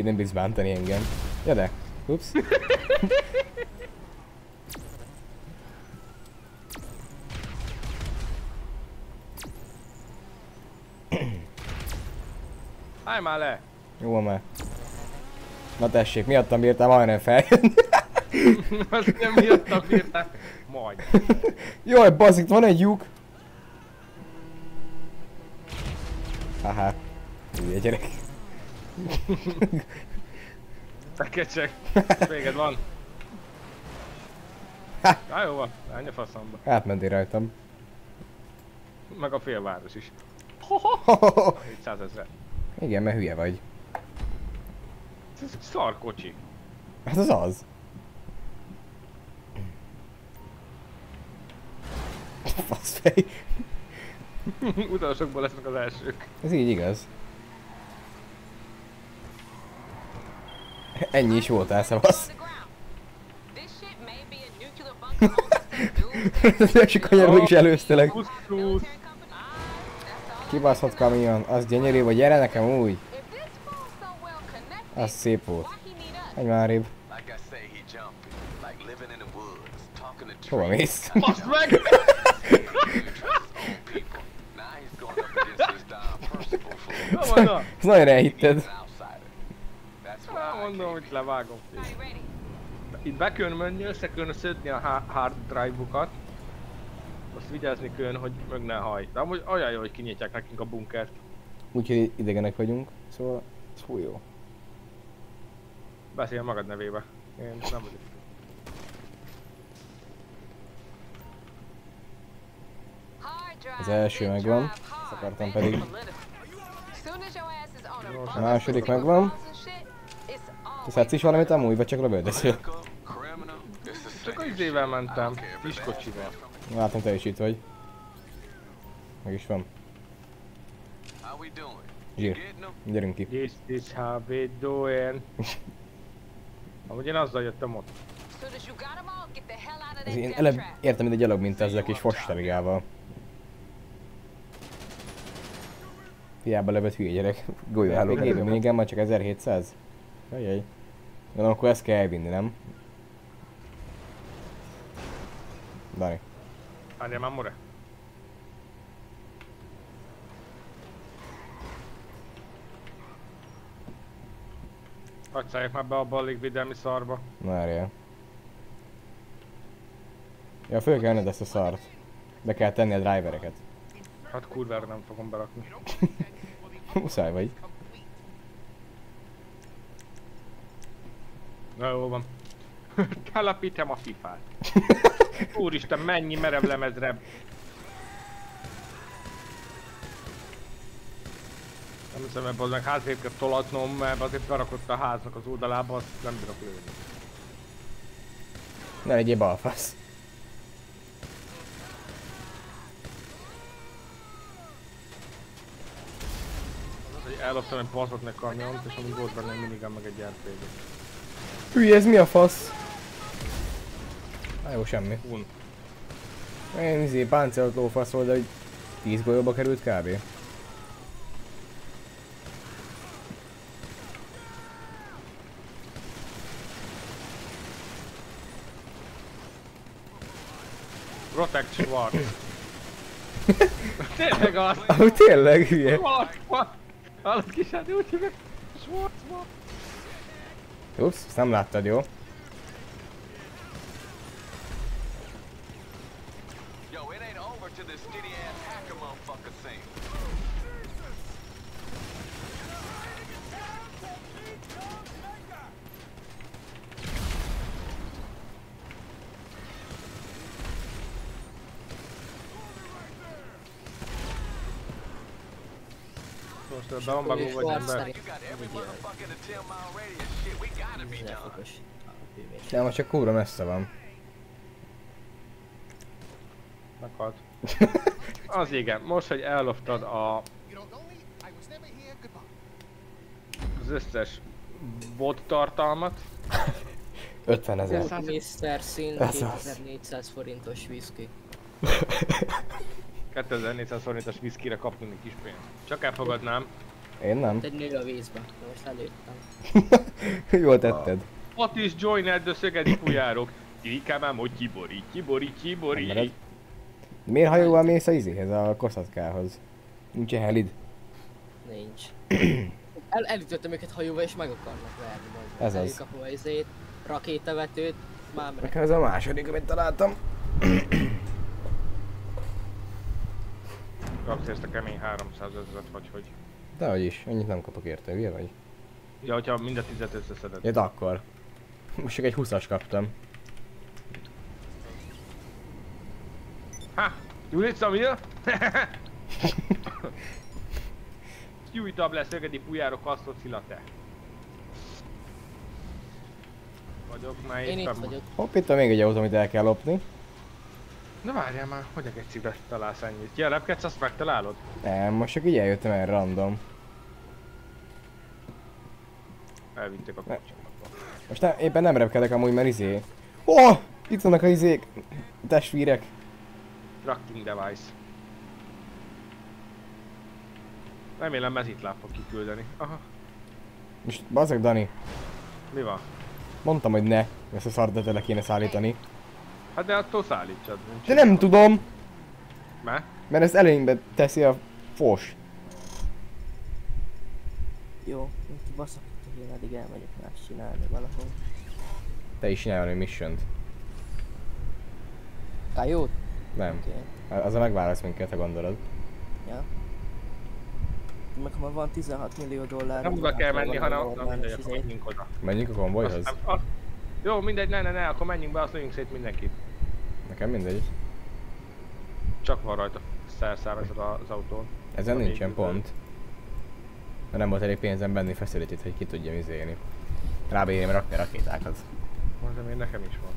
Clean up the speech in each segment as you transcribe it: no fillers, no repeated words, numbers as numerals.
nem bírsz bántani engem. Ja de, ups. Állj már le! Jó van már. Na tessék, miattam bírtam majdnem feljönni. Azt nem miattam bírtál. Majd. Jaj, baszik, van egy lyuk. Haha. Hülye gyerek. Tekecsek. Véged van. Na jó van, menj a faszomba. Átmentél rajtam. Meg a félváros is. 700 000. Igen, mert hülye vagy. Ez egy szar kocsi. Hát az az. Faszfej. Utolsókból lesznek az elsők. Ez így igaz. Ennyi is voltál, szavasz. Csak kanyarodok is előztelek. Kibaszott kamion, az gyönyörű vagy, gyere nekem úgy. Az szép volt. Menj már arrébb. Hova mész? Baszd meg! Ezt nagyon elhitted. Mondom, hogy levágom. Itt be kell össze kell szedni a hard drive-ukat. Azt vigyázni kell, hogy meg ne hajj. De amúgy olyan jó, hogy kinyitják nekünk a bunkert. Úgyhogy idegenek vagyunk, szóval ez fú jó. Beszélj magad nevébe. Én nem vagyok. Az első megvan, ezt akartam pedig. A második megvan. Te szedsz is valamit amúgy, vagy csak lövöldeszél? Csak az izével mentem, kis kocsival. Látom, te is itt vagy. Meg is van. Zsír. Gyerünk ki. This is how we doing. Amúgy én azzal jöttem ott. Ez én előbb értem, mint egy gyalog, mint ezzel a kis fostarigával. Hiába lövött hülye gyerek. Golyóálló gépben mindig már csak 1700. Jajjaj. Gondolom, akkor ezt kell elvinni, nem? Dani. Várjál már, more. Hadd szálljak már be abba a légvédelmi szarba. Várjál. Ja, föl kell venned ezt a szart. Be kell tenni a drivereket. Hát kurvára nem fogom berakni. Muszáj vagy. Na jó van. Telepítem a fifát. Úristen, mennyi merev lemezre. Nem hiszem, ebben meg hátrébb kell tolatnom, mert azért berakott a háznak az oldalába, azt nem bírok lőni. Ne legyél balfasz. Elloptam egy baszoknak kamiont, és amúgy volt benne egy minigun meg egy RPG. Hülye, ez mi a fasz? Jó, semmi. Un. Én páncélolt lófasz volt, de hogy 10 golyóba került kb. Protect Schwarz. Tényleg az! Ahogy tényleg hülye. Hallod kis hát úgy hívják? Schwarz. Ups, ezt nem láttad, jó? Most beombagó vagy ember. De most csak kurva messze van. Meghalt. Az igen, most hogy elloptad az összes bot tartalmat. 50 000. Mr. Sin 2400 forintos whisky. 2400 forintos whiskyre kaptunk egy kis pénzt. Csak elfogadnám, Én nem. Egy nő a vízbe, de most lelőttem. Jól tetted. What is joined the szögedi fujárok? Ikám, hogy kibori. Mered? Miért hajóval mész a izéhez, a koszatkához? Nincs -e helid? Nincs. Elütöttem őket hajóval és meg akarnak verni majd. Ez az. Elkapom a izét, rakétavetőt, már meg. Nekem ez a második, amit találtam. Kapsz ezt a kemény 300 000-et, vagy hogy? Dehogy is, annyit nem kapok érte, hülye vagy? Ja, hogyha mind a 10-et összeszeded. Ja, de akkor. Most csak egy 20-as kaptam. Ha! You need some here? Gyújtabb lesz szögedi fujárok, azt Szila te. Vagyok már Én éppen. itt vagyok. Hopp, itt van még egy autó, amit el kell lopni. Na várjál már, hogy egy szívet találsz ennyit. Ja, repkedsz, azt megtalálod? Nem, most csak így eljöttem el random. Elvitték a kocsimat. Most éppen nem repkedek amúgy, mert izé. Oh! Itt vannak a izék! Testvérek! Tracking device. Remélem mezitláb fog kiküldeni. Aha, Most bazzak, Dani. mi van? Mondtam, hogy ne. Ezt a szart le kéne szállítani. Hát de attól szállítsad. De nem tudom! Me? Mert ezt előnybe teszi a fos. Jó, itt baszakítok én, addig elmegyek más csinálni valahol. Te is csinálj valami missiont. Kajót? Nem. Oké. Azzal megválasz minket, ha gondolod. Ja. Meg ha már van 16 millió dollár. Nem oda kell menni, hanem na mindegy, normális akkor izé. menjünk oda. Menjünk a konvojhoz? Jó, mindegy, ne, akkor menjünk be, azt lőjünk szét mindenkit. Nekem mindegy. Csak van rajta szerszámezed az autón. Ezen nincsen pont. Mert nem volt elég pénzem benni facility-t, hogy ki tudjam izélni. Rábeérjem rakni rakétákat. Mondom, én nekem is van.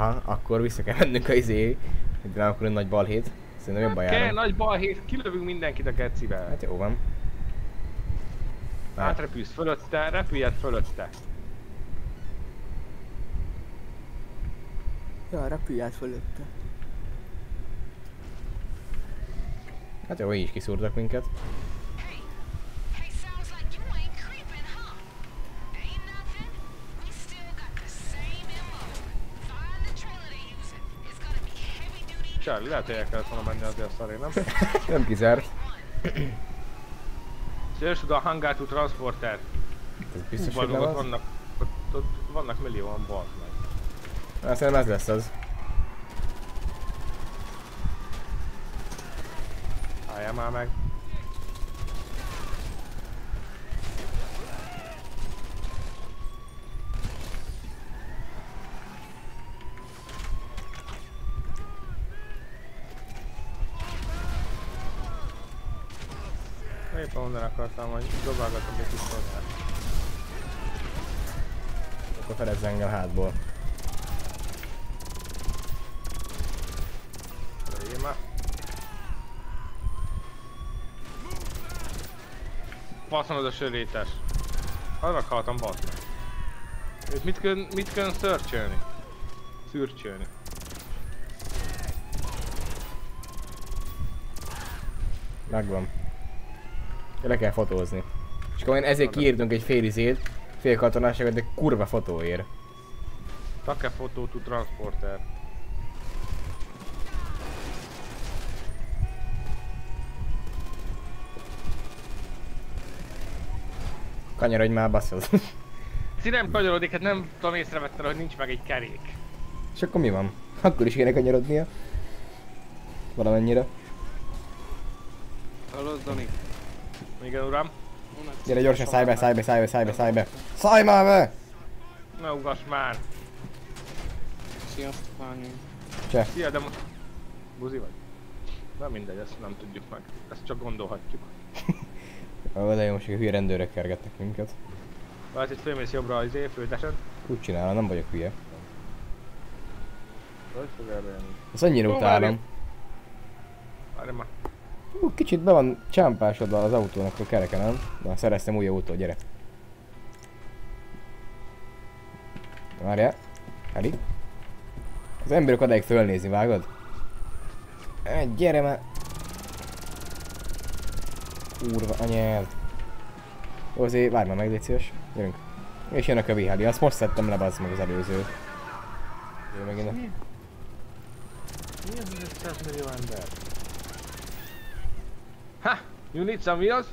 Aha, akkor vissza kell mennünk a izé. Itt nem akkor egy nagy balhét. Szerintem jobban Kell, járunk. nagy balhét, kilövünk mindenkit a gecivel. Hát jó van. Átrepülsz fölötte, repüljed fölötte. Ja, repülj át fölötte. Hát jó, így is kiszúrtak minket. Hey, hey, sounds like you ain't creeping, huh? Ain't nothing. We still got the same MO. Find the trailer they're using. It's gonna be heavy duty. Charlie, lehet, hogy el kellett volna menni azért a szaré, nem? Nem kizárt. Szélsd a hangar to transporter. Ez biztos, hogy Balog, nem ott az. vannak, ott vannak millióan balk meg. Hát szerintem ez lesz az. Álljál már meg. Éppen onnan akartam, hogy dobálgatom egy kis tornát. Akkor fedezz engem hátból. Lőjél már. Faszon az a sörétes. Annak haltam, bassz meg. És mit kell szörcsölni? Szürcsölni. Megvan. Le kell fotózni. És akkor én ezért kiírtunk egy fél izét, fél katonáságot, de kurva fotóér. Take photo to transporter. Kanyarodj már, basszod. Nem kanyarodik, hát nem tudom észrevettem, hogy nincs meg egy kerék. És akkor mi van? Akkor is kéne kanyarodnia. Valamennyire. Hallod, Dani? Igen, uram? Gyere gyorsan, szállj be, szállj be, szállj be, szállj be, szállj be. Szállj már be! Ne ugass már! Sziasztok, Ványi. Cseh. Szia, de most... Buzi vagy? Na mindegy, ezt nem tudjuk meg. Ezt csak gondolhatjuk. Ó, de jó, most a hülye rendőrök kergetnek minket. Lehet, hogy fölmész jobbra az főtesen. Úgy csinálom, nem vagyok hülye. Hogy fog erre jönni? Ezt annyira Jó, utálom. Várj már. Kicsit be van csámpásodva az autónak a kereke, nem? De szereztem új autót, gyere. Várjál. Heli. Az emberek odáig fölnézni, vágod? Gyere már. Kurva anyád. Jó, azért várj már meg, légy szíves. Gyerünk. És jön a kövi, azt most szedtem le, bazd meg az előzőt. Jó, megint. Mi az 500 millió ember? Ha! You need some wheels?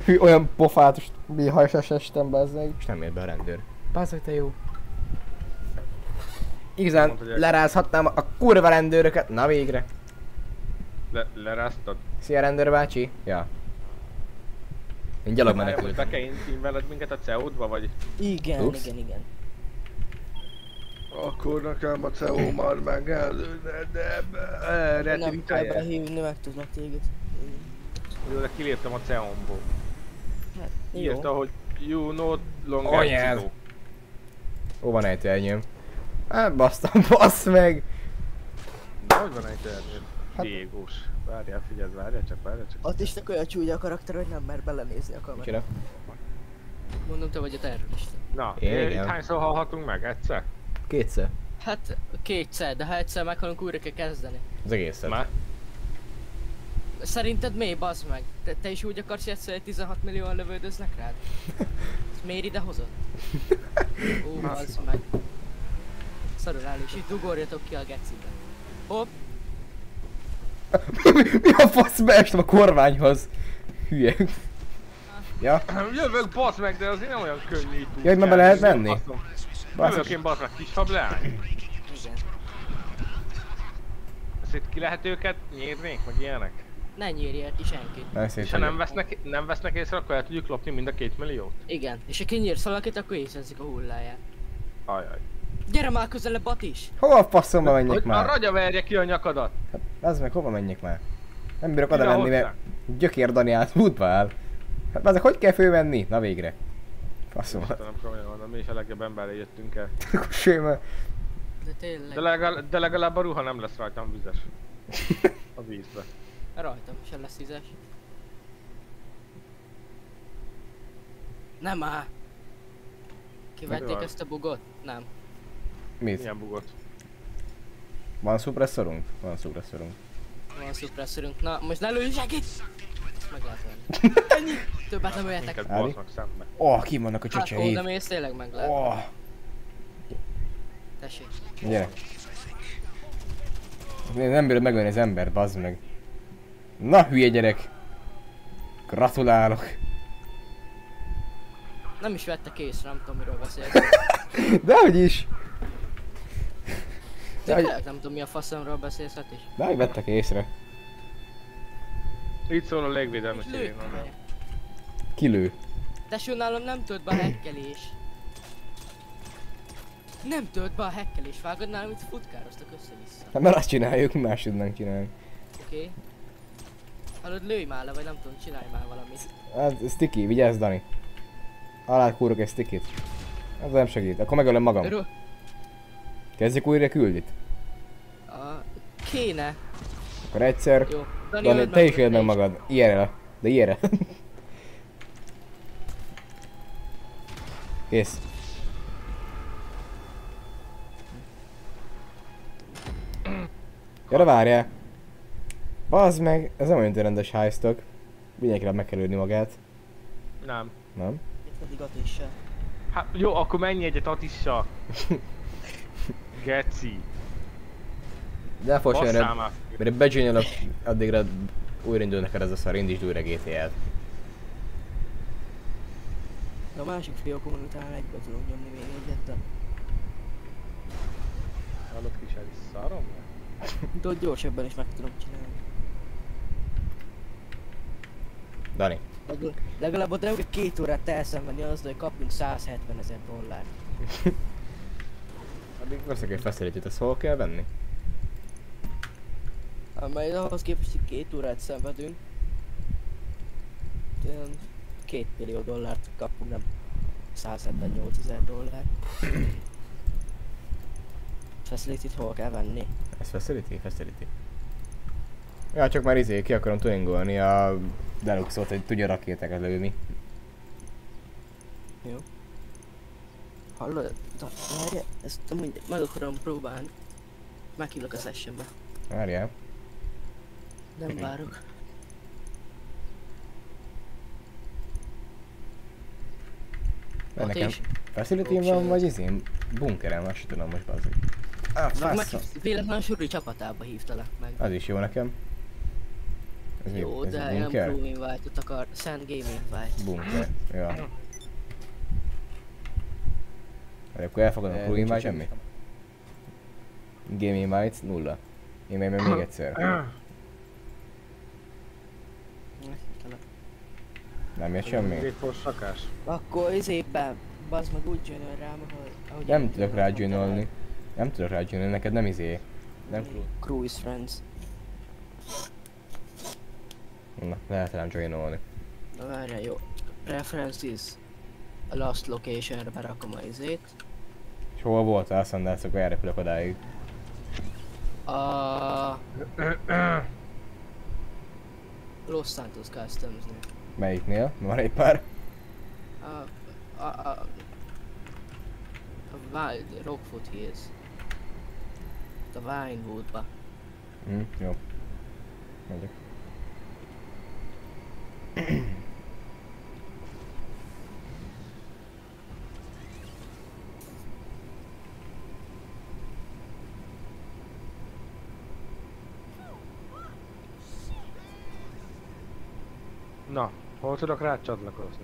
Hű, olyan pofátos bihajsas estem, bazd meg. És nem ért be a rendőr. Bazd meg, te jó. Igazán Mondta, hogy lerázhatnám a kurva rendőröket. Na végre. Leráztad? Szia rendőr bácsi. Ja. Én gyalog Most menekültem. be kell inveled minket a CO-ba, vagy? Igen, Ups. igen. Akkor nekem a CO már megelőne, de... Nem kell behívni, meg tudnak téged. Jó, de kiléptem a CO-ból. Hát, jó. Írta, hogy you no longer Anyád. CO. Ó, van ejtőernyőm. Hát basztam, bassz meg! De hogy van egy termék? Hát- Diégós. Várjál, figyeld, várjál csak. Ott is csak olyan csúnya a karakter, hogy nem mer belenézni a kamerát. Micsoda? Mondom, te vagy a terrorista. Na, Igen. itt hányszor hallhatunk meg? Egyszer? Kétszer. Hát kétszer, de ha egyszer meghalunk, újra kell kezdeni. Az egészet. Már? Szerinted mi, bazd meg? Te is úgy akarsz, hogy egyszer 16 millióan lövöldöznek rád? Ezt miért ide hozott? Ó, bazd meg. Szarul áll, és itt ugorjatok ki a gecibe. Hopp, Mi a fasz, beestem a kormányhoz? Hülye. Ja? Jövök, basz meg, de azért nem olyan könnyű itt úgy Jaj, már be kelni. lehet menni? Jövök Basz, én, basz meg, kis hableány. igen. Ezt itt ki lehet őket nyírni, meg ilyenek? Ne nyírj el ki senkit. nem És szép ha vagyok. nem vesznek észre, akkor el tudjuk lopni mind a 2 milliót? Igen, és ha kinyírsz valakit, akkor észrezik a hulláját. Ajaj. Gyere már közelebb, Batis! Hova a faszomba menjek Hogy a már? ragya verje ki a nyakadat! Hát, az meg hova menjek már? Nem bírok oda Ide menni, mert hozzá. gyökér Dani át útba áll. Hát azok hogy kell fölvenni? Na végre. Faszom. Nem komolyan mondom, mi is a legjobb emberre jöttünk el. Séma. De tényleg, De legalább a ruha nem lesz rajtam vizes. A vízbe. rajtam sem lesz ízes. Nem áll! Kivették Megvan. ezt a bugot? Nem. Mit? Milyen bugot? Van szupresszorunk? Van szupresszorunk. Van szupresszorunk. Na, most ne lőj segít! Meg lehet venni. Ennyi! Többet nem öljetek. Minket Ádi? basznak szembe. Ki vannak a Hát, csöcseid? oda mész, tényleg meg lehet. Tessék. Gyere. Nem bírod megölni az embert, bazd meg. Na hülye gyerek. Gratulálok. Nem is vettek észre, nem tudom miről beszélsz. Dehogy is. Dehogy, Tényleg nem tudom mi a faszomról beszélsz, hát is. dehogy vettek észre. Így szól a légvédelmi És szirén. lőtt be. Kilő. Tesó, nálam nem tölt be a hekkelés. Nem tölt be a hekkelés, vágod nálam, itt futkároztak össze-vissza. Hát mert azt csináljuk, mi más tudnánk csinálni. Oké? Hallod, lőj már le, vagy nem tudom, csinálj már valamit. Hát sticky, vigyázz Dani. Alá kúrok egy stickit. Ez nem segít, akkor megölöm magam. Örül? Kezdjük újra küldit. Kéne. Akkor egyszer. Jó. Dani, öld te is magad, éld meg te magad. IRL. De IRL. Kész. Gyere várjál. Bazd meg, ez nem olyan rendes heistok. Mindenkinek meg kell ölni magát. Nem. Nem? Itt pedig Atissal. Hát jó, akkor menj egyet Atissa. Geci. De Basszál elfogyson, már. mire becsényelök, addigra újraindul neked ez a szar, indítsd újra GTA-t. De a másik fiókon utána egybe tudunk nyomni még egyet, de... Hallod kis ez szarom? Tudod, gyorsabban is meg tudom csinálni. Dani. Legalább ott nem kell 2 órát elszenvedni azzal, hogy kapjunk $170 000. Addig veszek egy facility-t, ezt hol kell venni? Amely ahhoz képest, hogy 2 órát szenvedünk. Olyan $2 millió kapunk, nem $178 000. Facility-t hol kell venni? Ez facility? Facility. Ja, csak már ki akarom tuningolni a Deluxe-ot, hogy tudja rakétákat lőni. Jó. Hallod? Várja, ezt amúgy meg akarom próbálni. Meghívlak a sessionbe. Várjál. Nem várok. Mert Ott nekem is. facility van, vagy izém bunkerem, azt sem tudom most bazzik. Meg véletlenül a Suri csapatába hívtalak meg. Az is jó nekem. Ez Jó, mi? Ez de a nem bunker? Crew Invite-ot akar, Sand Game Invite. Bunker, ja. Vagy akkor elfogadom a crew invite, semmi? Game invites, 0. Én meg még egyszer. Nem jött semmi? Grateful szakás. Akkor izében, bazd meg úgy jön rám, ahogy... Nem tudok rá joinolni. Nem tudok rá joinolni, neked nem izé. Nem crew. Crew is friends. Na, lehet rám joinolni. Na várjál, jó. Preferences. A last location-re berakom a izét. És hol voltál, azt mondd, akkor elrepülök odáig. A... Los Santos Customs-nél. Melyiknél? Van egy pár. A Wild Rockfoot Hills. A Vinewoodba. Jó. Megyek. Na, hol tudok rád csatlakozni?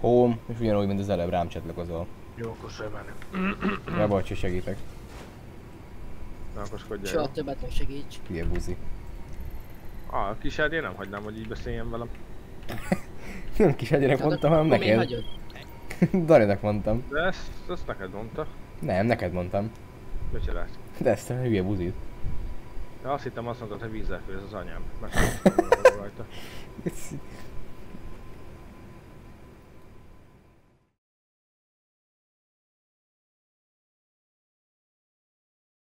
Home, és ugyanúgy, mint az előbb rám csatlakozol. Jó, köszönöm menni. Ja, bocs, hogy segítek. Na, akoskodjál. Soha többet nem segíts. Hülye buzi. A kised, én nem hagynám, hogy így beszéljen velem. Nem kis egyének mondtam, hanem akkor miért neked. hagyod? Daninak mondtam. De ezt neked mondta. Nem, neked mondtam. Mit csinálsz? De ezt a hülye buzit. De azt hittem azt mondtad, hogy vízzel főz az anyám. Megszóltam.